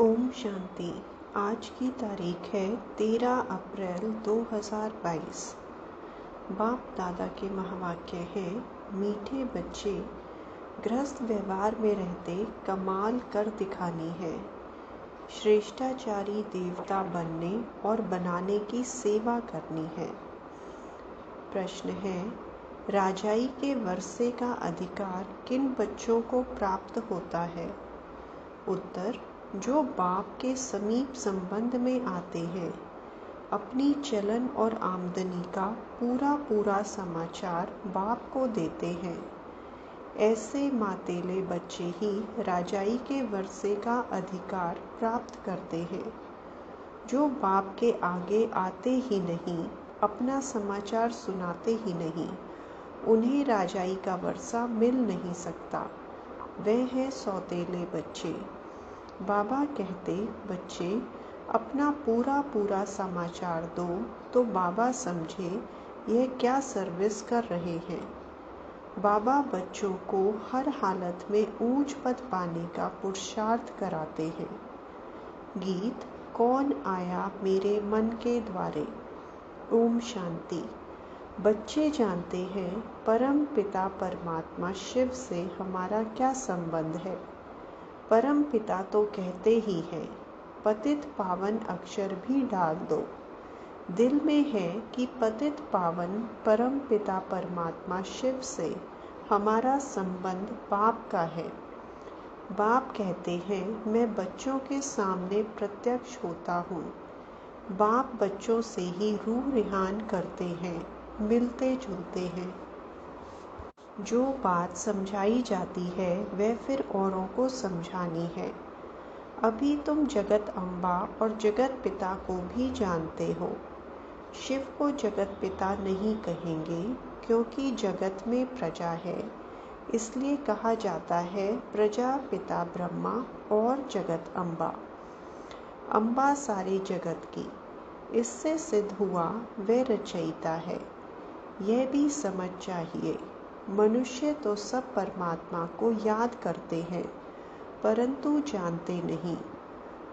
ओम शांति। आज की तारीख है 13 अप्रैल 2022। बाप दादा के महावाक्य हैं, मीठे बच्चे, गृहस्थ व्यवहार में रहते कमाल कर दिखानी है। श्रेष्ठाचारी देवता बनने और बनाने की सेवा करनी है। प्रश्न है, राजाई के वर्षे का अधिकार किन बच्चों को प्राप्त होता है? उत्तर, जो बाप के समीप संबंध में आते हैं, अपनी चलन और आमदनी का पूरा समाचार बाप को देते हैं। ऐसे मातेले बच्चे ही राजाई के वर्षे का अधिकार प्राप्त करते हैं। जो बाप के आगे आते ही नहीं, अपना समाचार सुनाते ही नहीं, उन्हें राजाई का वर्षा मिल नहीं सकता। वे हैं सौतेले बच्चे। बाबा कहते, बच्चे अपना पूरा समाचार दो तो बाबा समझे यह क्या सर्विस कर रहे हैं। बाबा बच्चों को हर हालत में ऊंच पद पाने का पुरुषार्थ कराते हैं। गीत, कौन आया मेरे मन के द्वारे। ओम शांति। बच्चे जानते हैं परम पिता परमात्मा शिव से हमारा क्या संबंध है। परम पिता तो कहते ही हैं, पतित पावन अक्षर भी डाल दो। दिल में है कि पतित पावन परम पिता परमात्मा शिव से हमारा संबंध बाप का है। बाप कहते हैं, मैं बच्चों के सामने प्रत्यक्ष होता हूँ। बाप बच्चों से ही रूह रिहान करते हैं, मिलते जुलते हैं। जो बात समझाई जाती है वह फिर औरों को समझानी है। अभी तुम जगत अम्बा और जगत पिता को भी जानते हो। शिव को जगत पिता नहीं कहेंगे, क्योंकि जगत में प्रजा है, इसलिए कहा जाता है प्रजा पिता ब्रह्मा और जगत अम्बा। अम्बा सारे जगत की। इससे सिद्ध हुआ वह रचयिता है। यह भी समझ चाहिए, मनुष्य तो सब परमात्मा को याद करते हैं, परंतु जानते नहीं।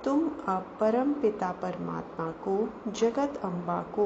तुम अब परम पिता परमात्मा को, जगत अम्बा को,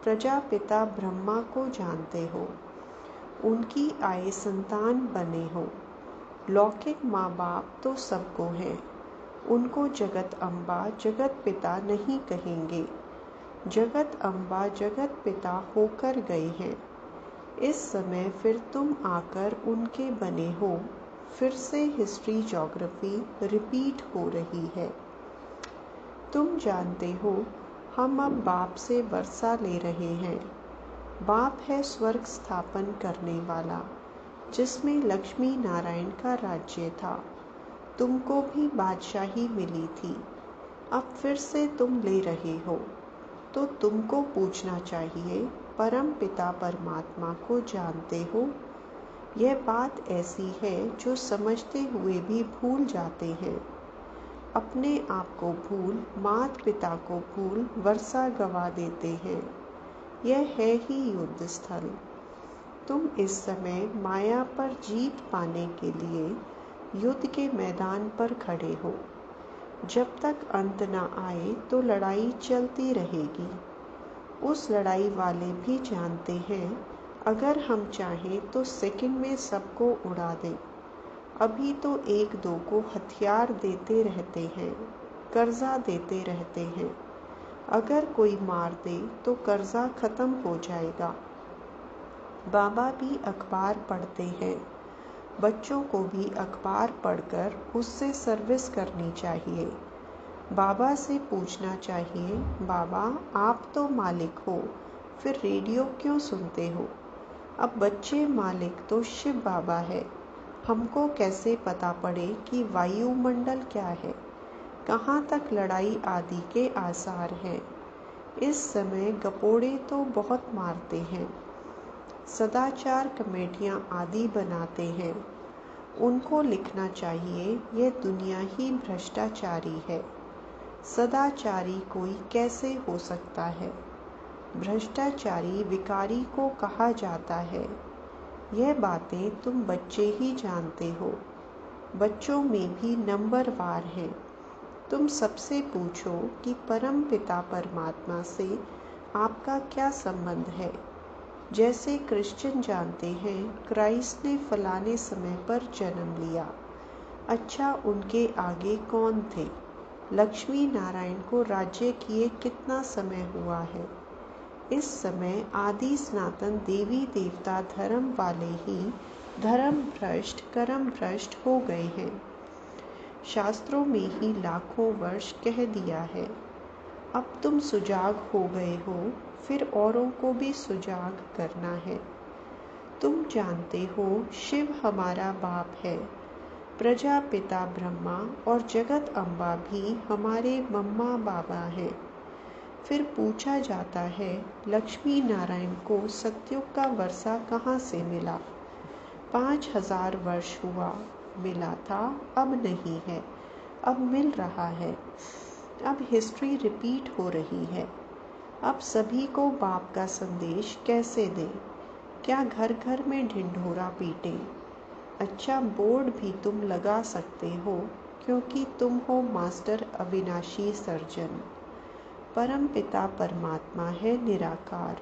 प्रजापिता ब्रह्मा को जानते हो। उनकी आए संतान बने हो। लौकिक माँ बाप तो सबको हैं, उनको जगत अम्बा जगत पिता नहीं कहेंगे। जगत अम्बा जगत पिता होकर गए हैं। इस समय फिर तुम आकर उनके बने हो। फिर से हिस्ट्री ज्योग्राफी रिपीट हो रही है। तुम जानते हो हम अब बाप से वर्षा ले रहे हैं। बाप है स्वर्ग स्थापन करने वाला, जिसमें लक्ष्मी नारायण का राज्य था। तुमको भी बादशाही मिली थी। अब फिर से तुम ले रहे हो, तो तुमको पूछना चाहिए, परम पिता परमात्मा को जानते हो? यह बात ऐसी है जो समझते हुए भी भूल जाते हैं। अपने आप को भूल, माता पिता को भूल, वर्षा गवा देते हैं। यह है ही युद्ध स्थल। तुम इस समय माया पर जीत पाने के लिए युद्ध के मैदान पर खड़े हो। जब तक अंत न आए तो लड़ाई चलती रहेगी। उस लड़ाई वाले भी जानते हैं, अगर हम चाहें तो सेकंड में सबको उड़ा दें। अभी तो एक दो को हथियार देते रहते हैं, कर्जा देते रहते हैं। अगर कोई मार दे तो कर्जा खत्म हो जाएगा। बाबा भी अखबार पढ़ते हैं। बच्चों को भी अखबार पढ़कर उससे सर्विस करनी चाहिए। बाबा से पूछना चाहिए, बाबा आप तो मालिक हो, फिर रेडियो क्यों सुनते हो? अब बच्चे मालिक तो शिव बाबा है। हमको कैसे पता पड़े कि वायुमंडल क्या है, कहाँ तक लड़ाई आदि के आसार हैं? इस समय गपोड़े तो बहुत मारते हैं। सदाचार कमेटियाँ आदि बनाते हैं। उनको लिखना चाहिए, यह दुनिया ही भ्रष्टाचारी है। सदाचारी कोई कैसे हो सकता है? भ्रष्टाचारी विकारी को कहा जाता है। यह बातें तुम बच्चे ही जानते हो। बच्चों में भी नंबरवार हैं। तुम सबसे पूछो कि परम पिता परमात्मा से आपका क्या संबंध है। जैसे क्रिश्चियन जानते हैं क्राइस्ट ने फलाने समय पर जन्म लिया। अच्छा, उनके आगे कौन थे? लक्ष्मी नारायण को राज्य किए कितना समय हुआ है? इस समय आदि सनातन देवी देवता धर्म वाले ही धर्म भ्रष्ट कर्म भ्रष्ट हो गए हैं। शास्त्रों में ही लाखों वर्ष कह दिया है। अब तुम सुजाग हो गए हो, फिर औरों को भी सुजाग करना है। तुम जानते हो शिव हमारा बाप है, प्रजापिता ब्रह्मा और जगत अम्बा भी हमारे मम्मा बाबा हैं। फिर पूछा जाता है लक्ष्मी नारायण को सतयुग का वर्षा कहाँ से मिला? 5000 वर्ष हुआ, मिला था, अब नहीं है, अब मिल रहा है। अब हिस्ट्री रिपीट हो रही है। अब सभी को बाप का संदेश कैसे दें? क्या घर घर में ढिंढोरा पीटें? अच्छा, बोर्ड भी तुम लगा सकते हो, क्योंकि तुम हो मास्टर अविनाशी सर्जन। परम पिता परमात्मा है निराकार।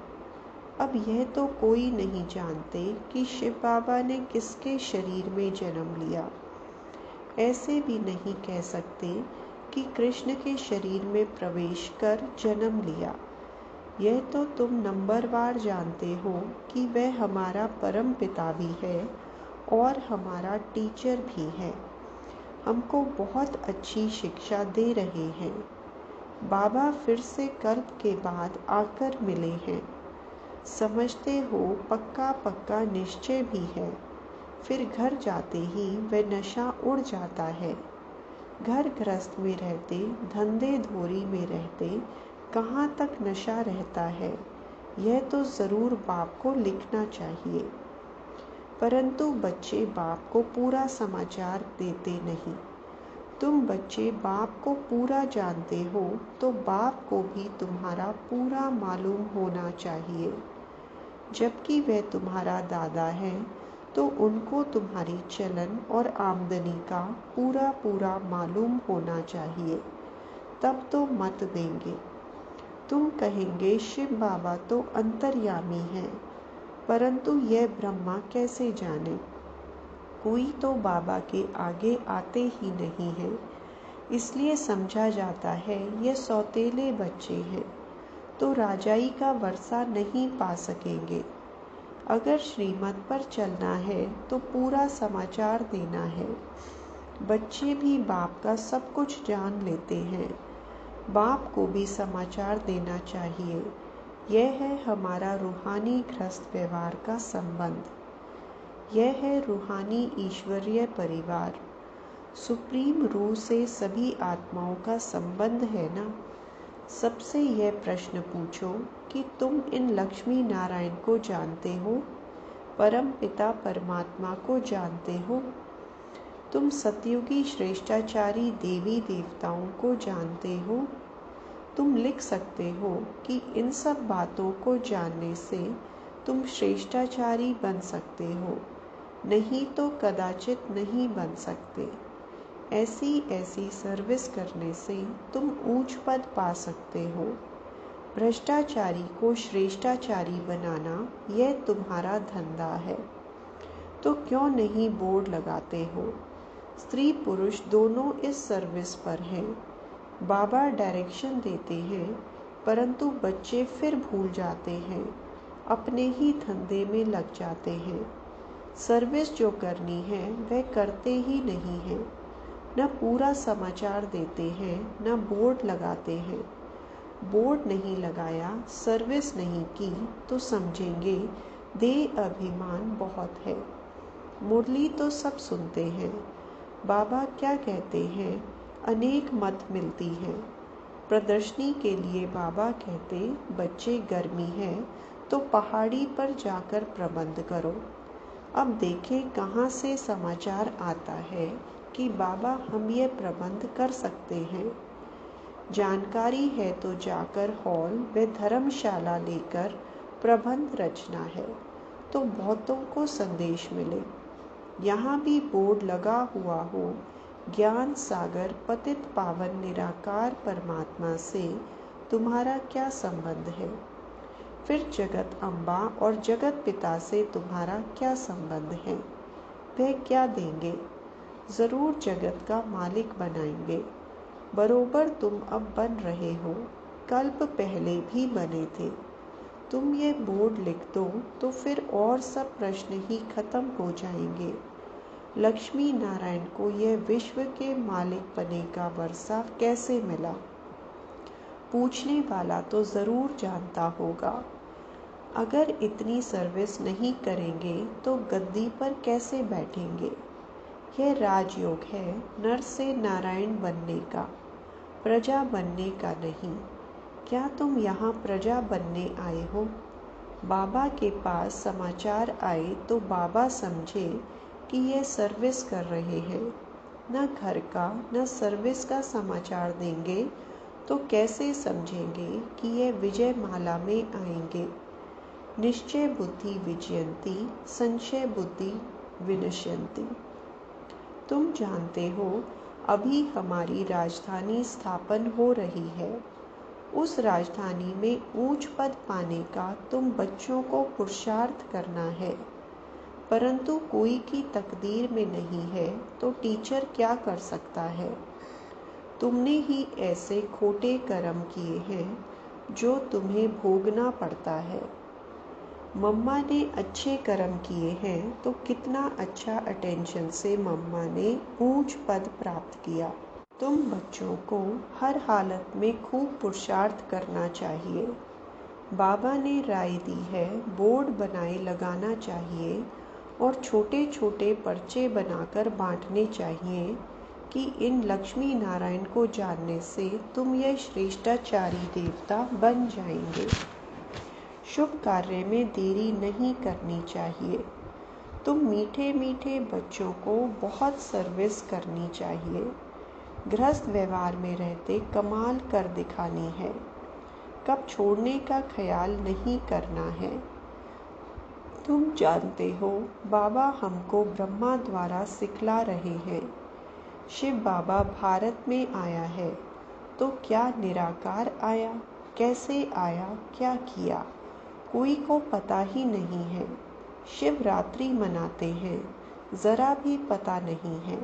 अब यह तो कोई नहीं जानते कि शिव बाबा ने किसके शरीर में जन्म लिया। ऐसे भी नहीं कह सकते कि कृष्ण के शरीर में प्रवेश कर जन्म लिया। यह तो तुम नंबरवार जानते हो कि वह हमारा परम पिता भी है और हमारा टीचर भी है। हमको बहुत अच्छी शिक्षा दे रहे हैं। बाबा फिर से कल्प के बाद आकर मिले हैं। समझते हो पक्का पक्का निश्चय भी है। फिर घर जाते ही वह नशा उड़ जाता है। घर गृहस्थ में रहते, धंधे धोरी में रहते, कहाँ तक नशा रहता है, यह तो ज़रूर बाप को लिखना चाहिए। परंतु बच्चे बाप को पूरा समाचार देते नहीं। तुम बच्चे बाप को पूरा जानते हो तो बाप को भी तुम्हारा पूरा मालूम होना चाहिए। जबकि वह तुम्हारा दादा है तो उनको तुम्हारी चलन और आमदनी का पूरा पूरा मालूम होना चाहिए, तब तो मत देंगे। तुम कहेंगे शिव बाबा तो अंतर्यामी है, परंतु यह ब्रह्मा कैसे जाने? कोई तो बाबा के आगे आते ही नहीं है, इसलिए समझा जाता है ये सौतेले बच्चे हैं, तो राजाई का वर्षा नहीं पा सकेंगे। अगर श्रीमत पर चलना है तो पूरा समाचार देना है। बच्चे भी बाप का सब कुछ जान लेते हैं, बाप को भी समाचार देना चाहिए। यह है हमारा रूहानी गृहस्थ व्यवहार का संबंध। यह है रूहानी ईश्वरीय परिवार। सुप्रीम रूह से सभी आत्माओं का संबंध है ना। सबसे यह प्रश्न पूछो कि तुम इन लक्ष्मी नारायण को जानते हो, परम पिता परमात्मा को जानते हो? तुम सतयुगी श्रेष्ठाचारी देवी देवताओं को जानते हो? तुम लिख सकते हो कि इन सब बातों को जानने से तुम श्रेष्ठाचारी बन सकते हो, नहीं तो कदाचित नहीं बन सकते। ऐसी सर्विस करने से तुम ऊंच पद पा सकते हो। भ्रष्टाचारी को श्रेष्ठाचारी बनाना यह तुम्हारा धंधा है। तो क्यों नहीं बोर्ड लगाते हो? स्त्री पुरुष दोनों इस सर्विस पर हैं। बाबा डायरेक्शन देते हैं, परंतु बच्चे फिर भूल जाते हैं, अपने ही धंधे में लग जाते हैं। सर्विस जो करनी है वह करते ही नहीं हैं। न पूरा समाचार देते हैं, न बोर्ड लगाते हैं। बोर्ड नहीं लगाया, सर्विस नहीं की तो समझेंगे देह अभिमान बहुत है। मुरली तो सब सुनते हैं। बाबा क्या कहते हैं? अनेक मत मिलती हैं। प्रदर्शनी के लिए बाबा कहते बच्चे गर्मी है तो पहाड़ी पर जाकर प्रबंध करो। अब देखें कहाँ से समाचार आता है कि बाबा हम ये प्रबंध कर सकते हैं। जानकारी है तो जाकर हॉल व धर्मशाला लेकर प्रबंध रचना है तो बहुतों को संदेश मिले। यहाँ भी बोर्ड लगा हुआ हो ज्ञान सागर पतित पावन निराकार परमात्मा से तुम्हारा क्या संबंध है? फिर जगत अम्बा और जगत पिता से तुम्हारा क्या संबंध है? वह क्या देंगे? ज़रूर जगत का मालिक बनाएंगे। बरोबर तुम अब बन रहे हो, कल्प पहले भी बने थे। तुम ये बोर्ड लिख दो तो फिर और सब प्रश्न ही खत्म हो जाएंगे। लक्ष्मी नारायण को यह विश्व के मालिक बने का वर्षा कैसे मिला? पूछने वाला तो ज़रूर जानता होगा। अगर इतनी सर्विस नहीं करेंगे तो गद्दी पर कैसे बैठेंगे? यह राजयोग है नर से नारायण बनने का, प्रजा बनने का नहीं। क्या तुम यहाँ प्रजा बनने आए हो? बाबा के पास समाचार आए तो बाबा समझे कि ये सर्विस कर रहे हैं। न घर का न सर्विस का समाचार देंगे तो कैसे समझेंगे कि ये विजय माला में आएंगे। निश्चय बुद्धि विजयंती, संशय बुद्धि विनश्यंती। तुम जानते हो अभी हमारी राजधानी स्थापन हो रही है। उस राजधानी में ऊंच पद पाने का तुम बच्चों को पुरुषार्थ करना है, परंतु कोई की तकदीर में नहीं है तो टीचर क्या कर सकता है? तुमने ही ऐसे खोटे कर्म किए हैं जो तुम्हें भोगना पड़ता है। मम्मा ने अच्छे कर्म किए हैं तो कितना अच्छा अटेंशन से मम्मा ने ऊंच पद प्राप्त किया। तुम बच्चों को हर हालत में खूब पुरुषार्थ करना चाहिए। बाबा ने राय दी है बोर्ड बनाए लगाना चाहिए और छोटे छोटे पर्चे बनाकर बांटने चाहिए कि इन लक्ष्मी नारायण को जानने से तुम यह श्रेष्ठाचारी देवता बन जाएंगे। शुभ कार्य में देरी नहीं करनी चाहिए। तुम मीठे मीठे बच्चों को बहुत सर्विस करनी चाहिए। गृहस्थ व्यवहार में रहते कमाल कर दिखानी है। कब छोड़ने का ख्याल नहीं करना है। तुम जानते हो बाबा हमको ब्रह्मा द्वारा सिखला रहे हैं। शिव बाबा भारत में आया है तो क्या निराकार आया, कैसे आया, क्या किया, कोई को पता ही नहीं है। शिवरात्रि मनाते हैं, ज़रा भी पता नहीं है।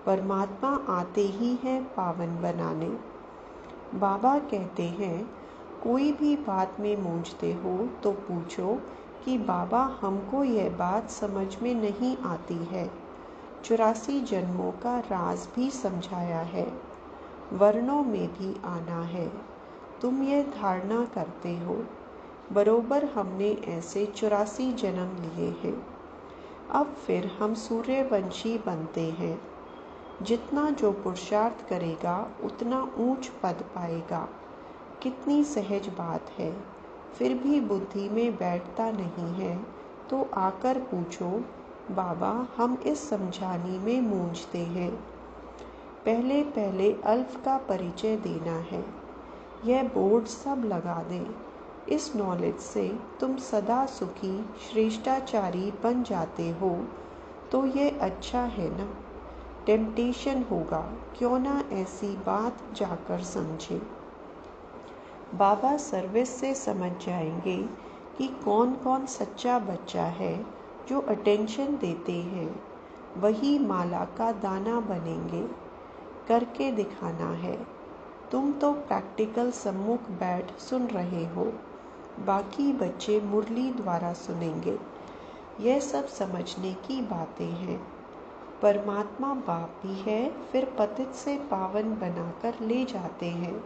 परमात्मा आते ही हैं पावन बनाने। बाबा कहते हैं कोई भी बात में मूंझते हो तो पूछो कि बाबा हमको यह बात समझ में नहीं आती है। 84 जन्मों का राज भी समझाया है। वर्णों में भी आना है। तुम ये धारणा करते हो। बरोबर हमने ऐसे 84 जन्म लिए हैं। अब फिर हम सूर्यवंशी बनते हैं। जितना जो पुरुषार्थ करेगा उतना ऊंच पद पाएगा। कितनी सहज बात है। फिर भी बुद्धि में बैठता नहीं है तो आकर पूछो बाबा हम इस समझाने में मूंझते हैं। पहले पहले अल्फ का परिचय देना है। यह बोर्ड सब लगा दें। इस नॉलेज से तुम सदा सुखी श्रेष्ठाचारी बन जाते हो तो ये अच्छा है ना। टेम्पटेशन होगा, क्यों ना ऐसी बात जाकर समझे। बाबा सर्विस से समझ जाएंगे कि कौन कौन सच्चा बच्चा है जो अटेंशन देते हैं। वही माला का दाना बनेंगे। करके दिखाना है। तुम तो प्रैक्टिकल सम्मुख बैठ सुन रहे हो, बाकी बच्चे मुरली द्वारा सुनेंगे। यह सब समझने की बातें हैं। परमात्मा बाप भी है, फिर पतित से पावन बनाकर ले जाते हैं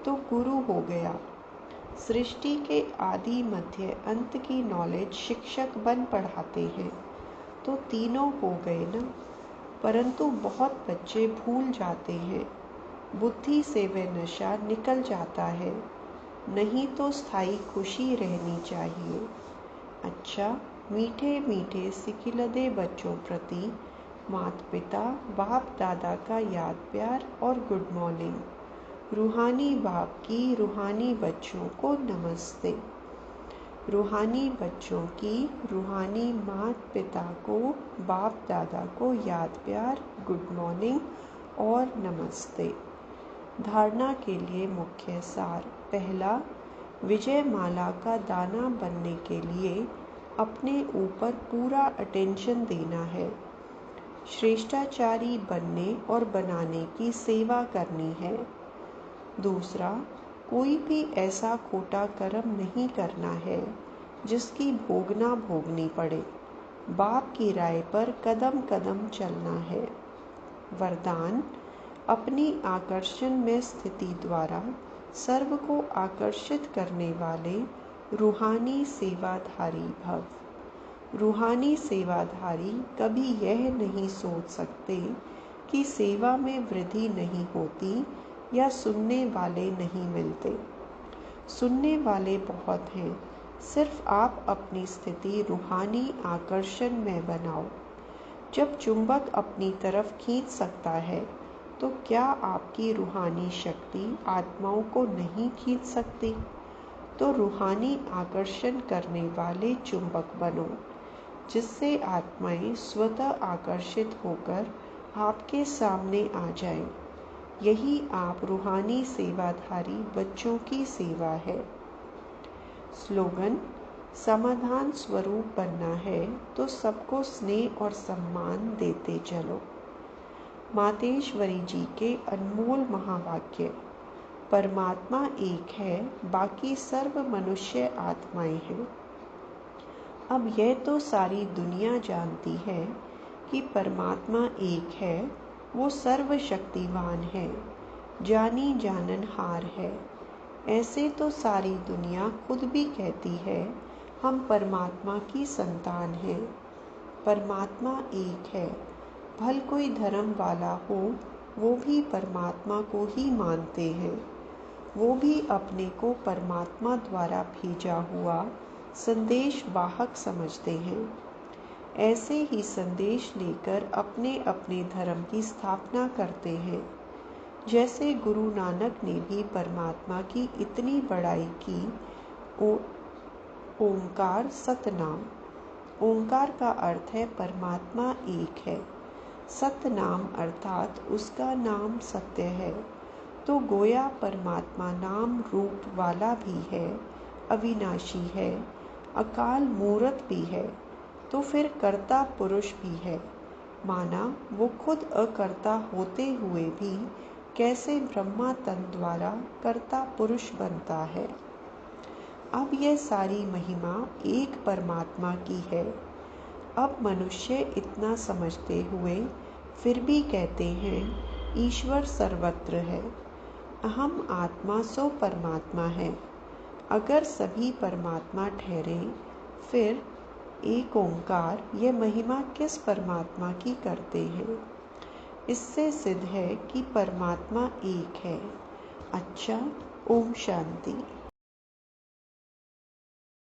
तो गुरु हो गया। सृष्टि के आदि मध्य अंत की नॉलेज शिक्षक बन पढ़ाते हैं तो तीनों हो गए ना। परंतु बहुत बच्चे भूल जाते हैं। बुद्धि से वह नशा निकल जाता है। नहीं तो स्थायी खुशी रहनी चाहिए। अच्छा, मीठे मीठे सिकिलदे बच्चों प्रति माता पिता बाप दादा का याद प्यार और गुड मॉर्निंग। रूहानी बाप की रूहानी बच्चों को नमस्ते। रूहानी बच्चों की रूहानी माता पिता को, बाप दादा को याद प्यार, गुड मॉर्निंग और नमस्ते। धारणा के लिए मुख्य सार। पहला, विजय माला का दाना बनने के लिए अपने ऊपर पूरा अटेंशन देना है। श्रेष्ठाचारी बनने और बनाने की सेवा करनी है। दूसरा, कोई भी ऐसा खोटा कर्म नहीं करना है जिसकी भोगनी पड़े। बाप की राय पर कदम कदम चलना है। वरदान, अपनी आकर्षण में स्थिति द्वारा सर्व को आकर्षित करने वाले रूहानी सेवाधारी भव। रूहानी सेवाधारी कभी यह नहीं सोच सकते कि सेवा में वृद्धि नहीं होती या सुनने वाले नहीं मिलते। सुनने वाले बहुत हैं, सिर्फ आप अपनी स्थिति रूहानी आकर्षण में बनाओ। जब चुंबक अपनी तरफ खींच सकता है तो क्या आपकी रूहानी शक्ति आत्माओं को नहीं खींच सकती? तो रूहानी आकर्षण करने वाले चुंबक बनो, जिससे आत्माएं स्वतः आकर्षित होकर आपके सामने आ जाएं। यही आप रूहानी सेवाधारी बच्चों की सेवा है। स्लोगन, समाधान स्वरूप बनना है तो सबको स्नेह और सम्मान देते चलो। मातेश्वरी जी के अनमोल महावाक्य। परमात्मा एक है, बाकी सर्व मनुष्य आत्माएं हैं। अब यह तो सारी दुनिया जानती है कि परमात्मा एक है, वो सर्वशक्तिवान है, जानी जाननहार है। ऐसे तो सारी दुनिया खुद भी कहती है हम परमात्मा की संतान हैं। परमात्मा एक है, भल कोई धर्म वाला हो वो भी परमात्मा को ही मानते हैं। वो भी अपने को परमात्मा द्वारा भेजा हुआ संदेश वाहक समझते हैं। ऐसे ही संदेश लेकर अपने अपने धर्म की स्थापना करते हैं। जैसे गुरु नानक ने भी परमात्मा की इतनी बड़ाई की। ओंकार सतनाम। ओंकार का अर्थ है परमात्मा एक है। सतनाम अर्थात उसका नाम सत्य है। तो गोया परमात्मा नाम रूप वाला भी है, अविनाशी है, अकाल मूर्त भी है, तो फिर कर्ता पुरुष भी है। माना वो खुद अकर्ता होते हुए भी कैसे ब्रह्मा तन द्वारा कर्ता पुरुष बनता है। अब यह सारी महिमा एक परमात्मा की है। अब मनुष्य इतना समझते हुए फिर भी कहते हैं ईश्वर सर्वत्र है। अहम आत्मा सो परमात्मा है। अगर सभी परमात्मा ठहरे फिर एक ओंकार यह महिमा किस परमात्मा की करते हैं? इससे सिद्ध है कि परमात्मा एक है। अच्छा, ओम शांति।